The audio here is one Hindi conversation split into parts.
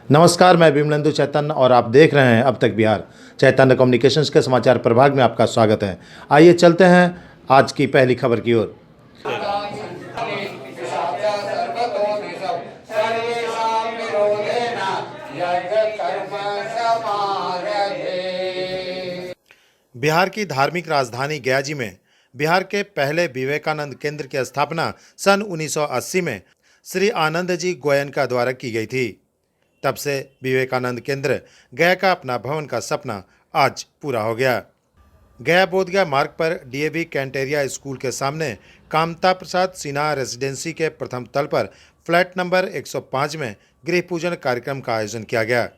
नमस्कार, मैं विमलेंदु चैतन्य और आप देख रहे हैं अब तक बिहार। चैतन्य कम्युनिकेशंस के समाचार प्रभाग में आपका स्वागत है। आइए चलते हैं आज की पहली खबर की ओर। बिहार की धार्मिक राजधानी गयाजी में बिहार के पहले विवेकानंद केंद्र की स्थापना सन 1980 में श्री आनंद जी गोयनका द्वारा की गई थी। तब से विवेकानंद केंद्र गया का अपना भवन का सपना आज पूरा हो गया। गया बोधगया मार्ग पर डीएवी कैंटेरिया स्कूल के सामने कामता प्रसाद सिन्हा रेजिडेंसी के प्रथम तल पर फ्लैट नंबर 105 में गृह पूजन कार्यक्रम का आयोजन किया गया।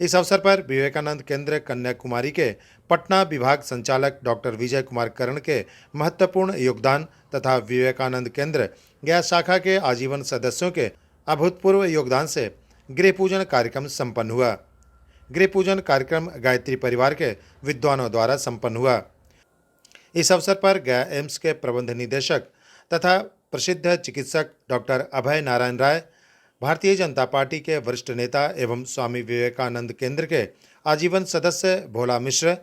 इस अवसर पर विवेकानंद केंद्र कन्याकुमारी के पटना विभाग संचालक डॉक्टर विजय कुमार करण के महत्वपूर्ण योगदान तथा विवेकानंद केंद्र गया शाखा के आजीवन सदस्यों के अभूतपूर्व योगदान से गृह पूजन कार्यक्रम संपन्न हुआ। गृह पूजन कार्यक्रम गायत्री परिवार के विद्वानों द्वारा संपन्न हुआ। इस अवसर पर गया एम्स के प्रबंध निदेशक तथा प्रसिद्ध चिकित्सक डॉक्टर अभय नारायण राय, भारतीय जनता पार्टी के वरिष्ठ नेता एवं स्वामी विवेकानंद केंद्र के आजीवन सदस्य भोला मिश्र,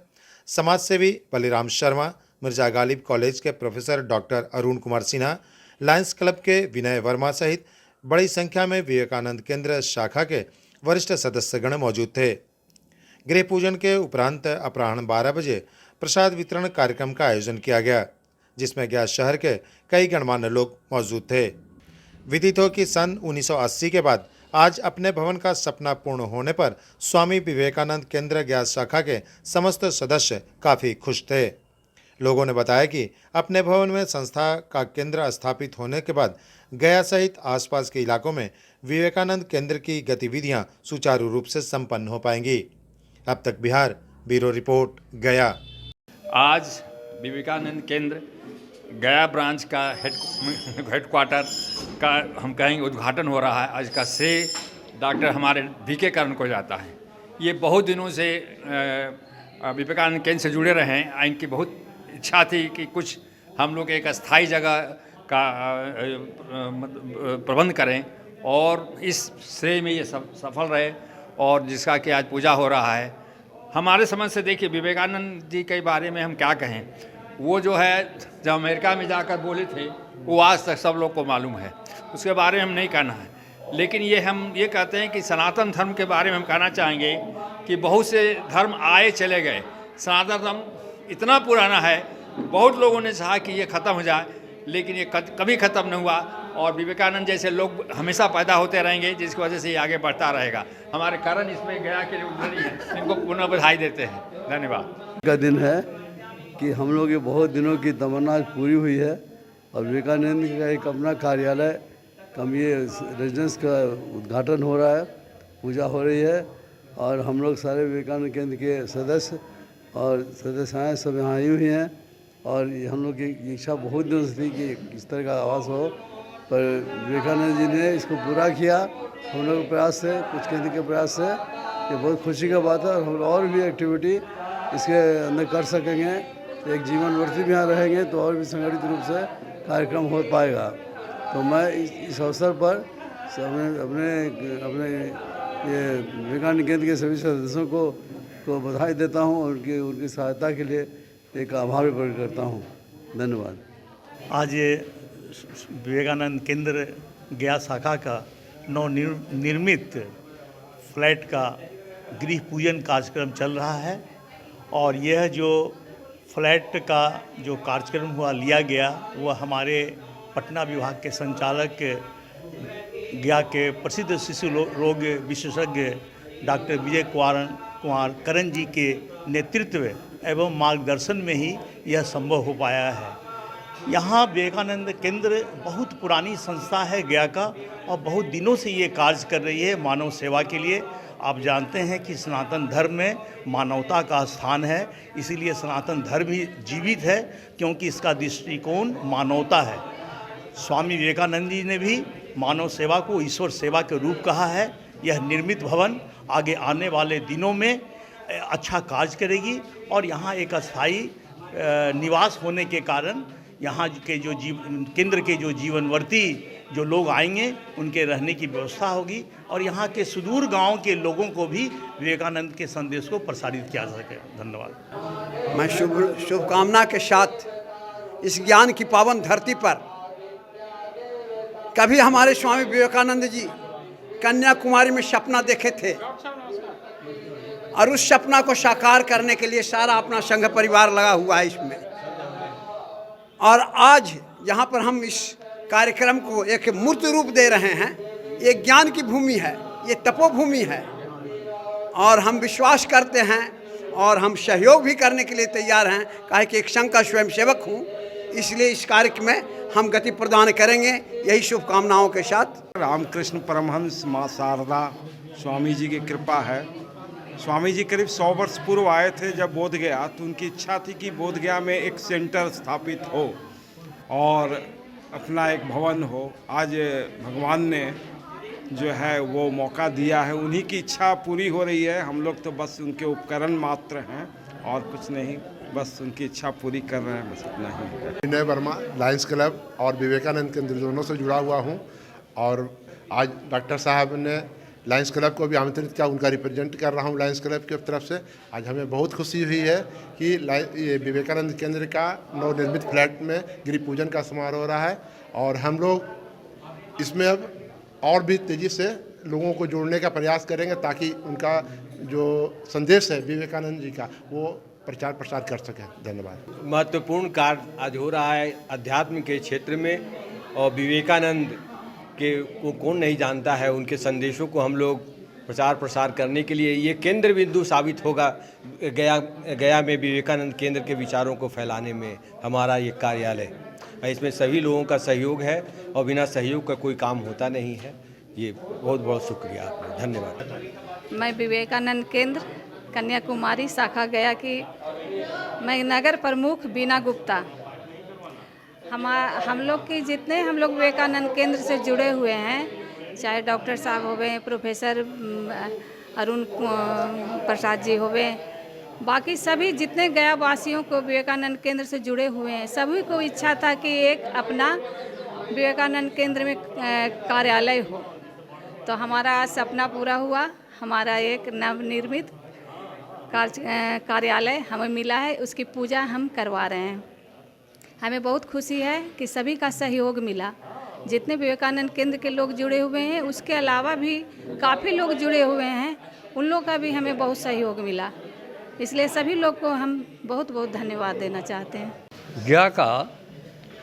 समाजसेवी बलिराम शर्मा, मिर्जा गालिब कॉलेज के professor doctor Arun Kumar Sinha, Lions club के विनय वर्मा सहित बड़ी संख्या में विवेकानंद केंद्र शाखा के वरिष्ठ सदस्यगण मौजूद थे। गृह पूजन के उपरांत अपराह्न 12 बजे प्रसाद वितरण कार्यक्रम का आयोजन किया गया, जिसमें गया शहर के कई गणमान्य लोग मौजूद थे। विदित हो कि सन 1980 के बाद आज अपने भवन का सपना पूर्ण होने पर स्वामी विवेकानंद केंद्र गया शाखा के समस्त सदस्य काफ़ी खुश थे। लोगों ने बताया कि अपने भवन में संस्था का केंद्र स्थापित होने के बाद गया सहित आसपास के इलाकों में विवेकानंद केंद्र की गतिविधियां सुचारू रूप से संपन्न हो पाएंगी। अब तक बिहार ब्यूरो रिपोर्ट गया। आज विवेकानंद केंद्र गया ब्रांच का हेडक्वार्टर का हम कहेंगे उद्घाटन हो रहा है। आज का श्रेय डॉक्टर हमारे वीके करण को जाता है। ये बहुत दिनों से विवेकानंद केंद्र से जुड़े रहे हैं। इनकी बहुत इच्छा थी कि कुछ हम लोग एक अस्थायी जगह का प्रबंध करें और इस श्रेय में ये सफल रहे और जिसका कि आज पूजा हो रहा है। हमारे समझ से देखिए, विवेकानंद जी के बारे में हम क्या कहें। वो जो है जब अमेरिका में जाकर बोले थे वो आज तक सब लोग को मालूम है, उसके बारे में हम नहीं कहना है। लेकिन हम ये कहते हैं कि सनातन धर्म के बारे में हम कहना चाहेंगे कि बहुत से धर्म आए चले गए, सनातन धर्म इतना पुराना है, बहुत लोगों ने चाहा कि ये ख़त्म हो जाए लेकिन ये कभी ख़त्म नहीं हुआ और विवेकानंद जैसे लोग हमेशा पैदा होते रहेंगे, जिसकी वजह से ये आगे बढ़ता रहेगा। हमारे कारण इसमें गया के लिए उद्धारी है, इनको पुनः बधाई देते हैं। धन्यवाद। का दिन है कि हम लोग ये बहुत दिनों की तमन्ना पूरी हुई है और विवेकानंद का एक अपना कार्यालय कम ये रेजिडेंस का उद्घाटन हो रहा है, पूजा हो रही है और हम लोग सारे विवेकानंद केंद्र के सदस्य और सदस्याएँ सब यहाँ आई हुई हैं और हम लोग की इच्छा बहुत दिनों से थी कि इस तरह का आवास हो, पर विवेकानंद जी ने इसको पूरा किया हम लोग के प्रयास से, कुछ केंद्र के प्रयास से। ये बहुत खुशी का बात है और हम और भी एक्टिविटी इसके अंदर कर सकेंगे। एक जीवन वर्ती भी यहाँ रहेंगे तो और भी संगठित रूप से कार्यक्रम हो पाएगा। तो मैं इस अवसर पर अपने ये विवेकानंद केंद्र के सभी सदस्यों को बधाई देता हूँ और उनकी सहायता के लिए एक आभार भी प्रकट करता हूँ। धन्यवाद। आज ये विवेकानंद केंद्र गया शाखा का नवनिर्मित फ्लैट का गृह पूजन कार्यक्रम चल रहा है और यह जो फ्लैट का जो कार्यक्रम लिया गया वह हमारे पटना विभाग के संचालक गया के प्रसिद्ध शिशु रोग विशेषज्ञ डॉक्टर विजय कुमार करण जी के नेतृत्व एवं मार्गदर्शन में ही यह संभव हो पाया है। यहाँ विवेकानंद केंद्र बहुत पुरानी संस्था है गया का और बहुत दिनों से ये कार्य कर रही है मानव सेवा के लिए। आप जानते हैं कि सनातन धर्म में मानवता का स्थान है, इसीलिए सनातन धर्म ही जीवित है क्योंकि इसका दृष्टिकोण मानवता है। स्वामी विवेकानंद जी ने भी मानव सेवा को ईश्वर सेवा के रूप कहा है। यह निर्मित भवन आगे आने वाले दिनों में अच्छा कार्य करेगी और यहाँ एक अस्थायी निवास होने के कारण यहाँ के जो केंद्र के जो जीवनवर्ती जो लोग आएंगे उनके रहने की व्यवस्था होगी और यहाँ के सुदूर गांव के लोगों को भी विवेकानंद के संदेश को प्रसारित किया जा सके। धन्यवाद। मैं शुभकामना के साथ इस ज्ञान की पावन धरती पर कभी हमारे स्वामी विवेकानंद जी कन्याकुमारी में सपना देखे थे और उस सपना को साकार करने के लिए सारा अपना संघ परिवार लगा हुआ है इसमें। और आज यहाँ पर हम इस कार्यक्रम को एक मूर्त रूप दे रहे हैं। ये ज्ञान की भूमि है, ये तपोभूमि है और हम विश्वास करते हैं और हम सहयोग भी करने के लिए तैयार हैं। काहे कि एक संघ का स्वयंसेवक हूँ, इसलिए इस कार्य में हम गति प्रदान करेंगे, यही शुभकामनाओं के साथ। रामकृष्ण परमहंस माँ शारदा स्वामी जी की कृपा है। स्वामी जी करीब 100 वर्ष पूर्व आए थे जब बोध गया, तो उनकी इच्छा थी कि बोध गया में एक सेंटर स्थापित हो और अपना एक भवन हो। आज भगवान ने जो है वो मौका दिया है, उन्हीं की इच्छा पूरी हो रही है। हम लोग तो बस उनके उपकरण मात्र हैं और कुछ नहीं, बस उनकी इच्छा पूरी कर रहे हैं, बस इतना ही। विनय वर्मा लायंस क्लब और विवेकानंद केंद्र दोनों से जुड़ा हुआ हूं और आज डॉक्टर साहब ने लायंस क्लब को भी आमंत्रित किया, उनका रिप्रेजेंट कर रहा हूं लायंस क्लब की तरफ से। आज हमें बहुत खुशी हुई है कि ये विवेकानंद केंद्र का नवनिर्मित फ्लैट में गिरी पूजन का समारोह हो रहा है और हम लोग इसमें अब और भी तेज़ी से लोगों को जोड़ने का प्रयास करेंगे ताकि उनका जो संदेश है विवेकानंद जी का वो प्रचार प्रसार कर सकें। धन्यवाद। महत्वपूर्ण कार्य आज हो रहा है अध्यात्म के क्षेत्र में और विवेकानंद के को कौन नहीं जानता है, उनके संदेशों को हम लोग प्रचार प्रसार करने के लिए ये केंद्र बिंदु साबित होगा। गया में विवेकानंद केंद्र के विचारों को फैलाने में हमारा ये कार्यालय, इसमें सभी लोगों का सहयोग है और बिना सहयोग का कोई काम होता नहीं है। ये बहुत बहुत शुक्रिया आपका, धन्यवाद। मैं विवेकानंद केंद्र कन्याकुमारी शाखा गया की मैं नगर प्रमुख बीना गुप्ता। हम लोग की जितने हम लोग विवेकानंद केंद्र से जुड़े हुए हैं, चाहे डॉक्टर साहब हो गए, प्रोफेसर अरुण प्रसाद जी हो गए, बाकी सभी जितने गया वासियों को विवेकानंद केंद्र से जुड़े हुए हैं, सभी को इच्छा था कि एक अपना विवेकानंद केंद्र में कार्यालय हो। तो हमारा सपना पूरा हुआ। हमारा एक नवनिर्मित कार्यालय हमें मिला है, उसकी पूजा हम करवा रहे हैं। हमें बहुत खुशी है कि सभी का सहयोग मिला। जितने विवेकानंद केंद्र के लोग जुड़े हुए हैं, उसके अलावा भी काफ़ी लोग जुड़े हुए हैं, उन लोग का भी हमें बहुत सहयोग मिला। इसलिए सभी लोग को हम बहुत बहुत धन्यवाद देना चाहते हैं। गया का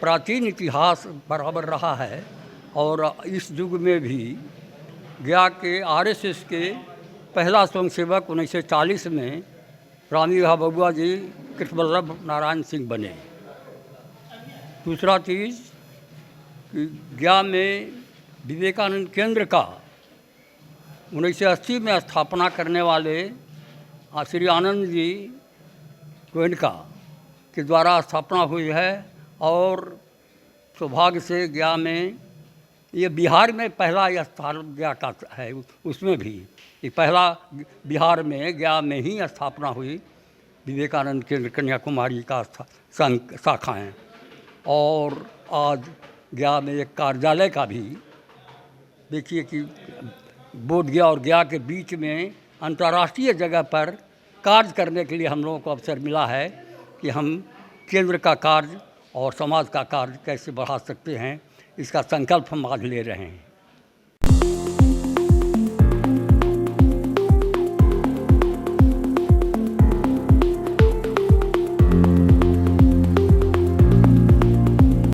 प्राचीन इतिहास बराबर रहा है और इस युग में भी गया के आरएसएस के पहला स्वयंसेवक 1940 में रामी बबुआ जी कृष्णवल्लभ नारायण सिंह बने। दूसरा चीज़ कि गया में विवेकानंद केंद्र का 1980 में स्थापना करने वाले श्री आनंद जी गोयनका के द्वारा स्थापना हुई है और सौभाग्य से गया में ये बिहार में पहला यह स्थान गया का है। उसमें भी ये पहला बिहार में गया में ही स्थापना हुई विवेकानंद केंद्र कन्याकुमारी का शाखाएँ। और आज गया में एक कार्यालय का भी देखिए कि बोध गया और गया के बीच में अंतर्राष्ट्रीय जगह पर कार्य करने के लिए हम लोगों को अवसर मिला है कि हम केंद्र का कार्य और समाज का कार्य कैसे बढ़ा सकते हैं, इसका संकल्प हम आज ले रहे हैं।